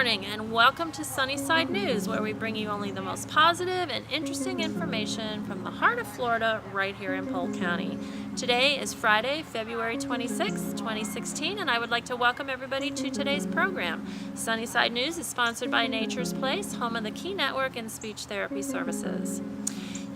morning and welcome to Sunnyside News, where we bring you only the most positive and interesting information from the heart of Florida right here in Polk County. Today is Friday, February 26, 2016, and I would like to welcome everybody to today's program. Sunnyside News is sponsored by Nature's Place, home of the Key Network and Speech Therapy Services.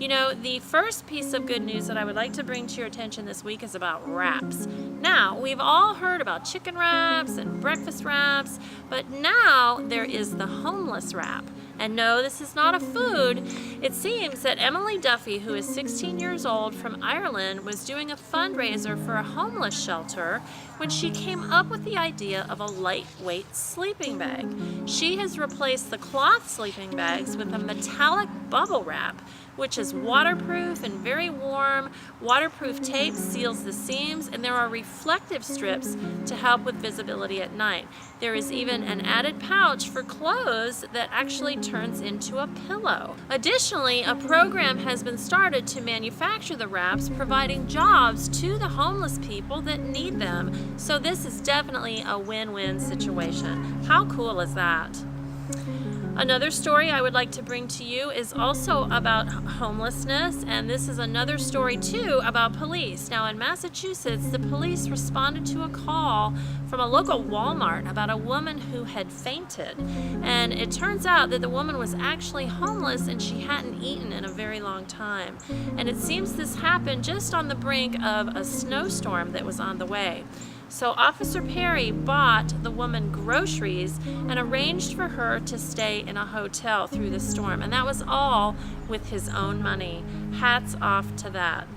You know, the first piece of good news that I would like to bring to your attention this week is about wraps. Now, we've all heard about chicken wraps and breakfast wraps, but now there is the homeless wrap. And no, this is not a food. It seems that Emily Duffy, who is 16 years old from Ireland, was doing a fundraiser for a homeless shelter when she came up with the idea of a lightweight sleeping bag. She has replaced the cloth sleeping bags with a metallic bubble wrap, which is waterproof and very warm. Waterproof tape seals the seams, and there are reflective strips to help with visibility at night. There is even an added pouch for clothes that actually turns into a pillow. Additionally, a program has been started to manufacture the wraps, providing jobs to the homeless people that need them. So this is definitely a win-win situation. How cool is that? Another story I would like to bring to you is also about homelessness, and this is another story too about police. Now in Massachusetts, the police responded to a call from a local Walmart about a woman who had fainted, and it turns out that the woman was actually homeless and she hadn't eaten in a very long time. And it seems this happened just on the brink of a snowstorm that was on the way. So Officer Perry bought the woman groceries and arranged for her to stay in a hotel through the storm. And that was all with his own money. Hats off to that.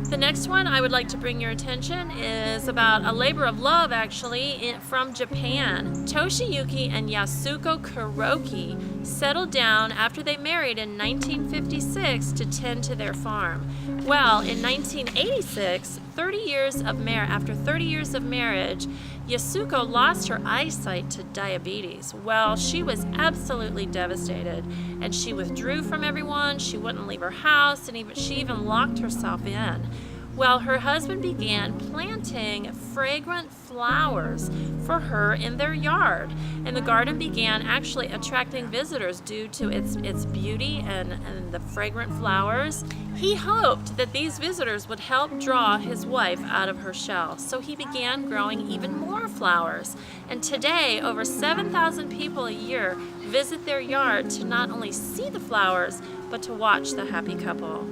The next one I would like to bring your attention is about a labor of love, actually, from Japan. Toshiyuki and Yasuko Kuroki settled down after they married in 1956 to tend to their farm. Well, in 1986, after 30 years of marriage, Yasuko lost her eyesight to diabetes. Well, she was absolutely devastated, and she withdrew from everyone. She wouldn't leave her house, and she even locked herself in. Well, her husband began planting fragrant flowers for her in their yard, and the garden began actually attracting visitors due to its beauty and the fragrant flowers. He hoped that these visitors would help draw his wife out of her shell, so he began growing even more flowers. And today, over 7,000 people a year visit their yard to not only see the flowers, but to watch the happy couple.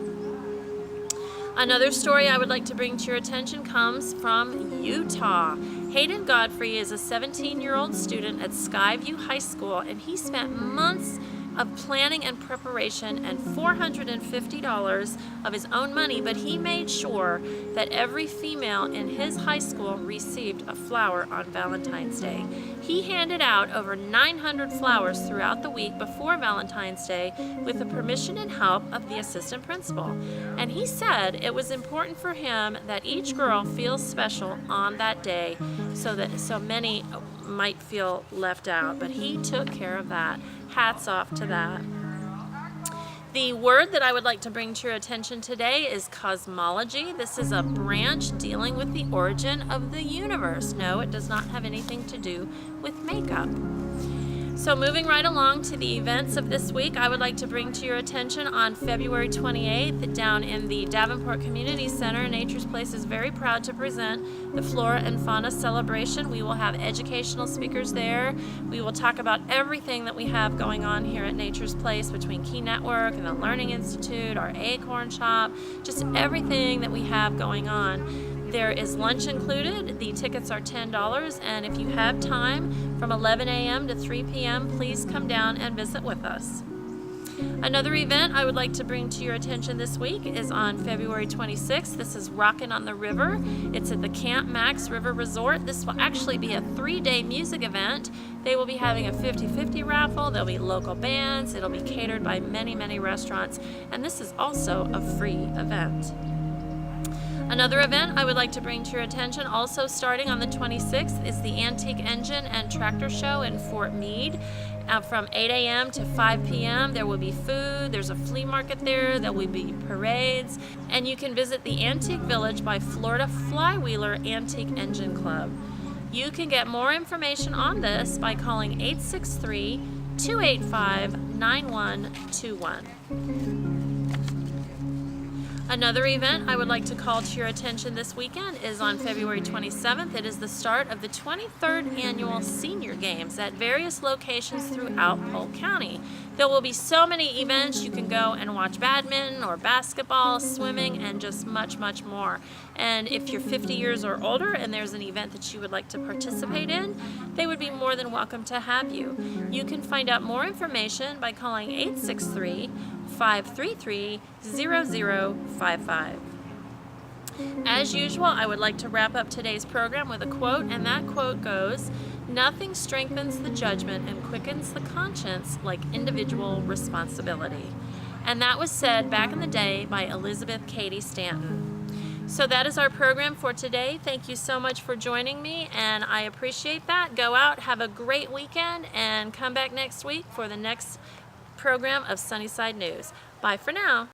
Another story I would like to bring to your attention comes from Utah. Hayden Godfrey is a 17-year-old student at Skyview High School, and he spent months of planning and preparation and $450 of his own money, but he made sure that every female in his high school received a flower on Valentine's Day. He handed out over 900 flowers throughout the week before Valentine's Day with the permission and help of the assistant principal. And he said it was important for him that each girl feels special on that day, so many might feel left out, but he took care of that. Hats off to that. The word that I would like to bring to your attention today is cosmology. This is a branch dealing with the origin of the universe. No, it does not have anything to do with makeup. So moving right along to the events of this week, I would like to bring to your attention on February 28th down in the Davenport Community Center, Nature's Place is very proud to present the Flora and Fauna Celebration. We will have educational speakers there. We will talk about everything that we have going on here at Nature's Place between Key Network and the Learning Institute, our Acorn Shop, just everything that we have going on. There is lunch included. The tickets are $10, and if you have time from 11 a.m. to 3 p.m., please come down and visit with us. Another event I would like to bring to your attention this week is on February 26th. This is Rockin' on the River. It's at the Camp Max River Resort. This will actually be a 3-day music event. They will be having a 50-50 raffle. There'll be local bands. It'll be catered by many, many restaurants, and this is also a free event. Another event I would like to bring to your attention, also starting on the 26th, is the Antique Engine and Tractor Show in Fort Meade. From 8 a.m. to 5 p.m. there will be food, there's a flea market there will be parades, and you can visit the Antique Village by Florida Flywheeler Antique Engine Club. You can get more information on this by calling 863-285-9121. Another event I would like to call to your attention this weekend is on February 27th. It is the start of the 23rd Annual Senior Games at various locations throughout Polk County. There will be so many events. You can go and watch badminton or basketball, swimming, and just much, much more. And if you're 50 years or older and there's an event that you would like to participate in, they would be more than welcome to have you. You can find out more information by calling 863-533-0055. As usual, I would like to wrap up today's program with a quote, and that quote goes, "Nothing strengthens the judgment and quickens the conscience like individual responsibility." And that was said back in the day by Elizabeth Cady Stanton. So that is our program for today. Thank you so much for joining me, and I appreciate that. Go out, have a great weekend, and come back next week for the next program of Sunnyside News. Bye for now.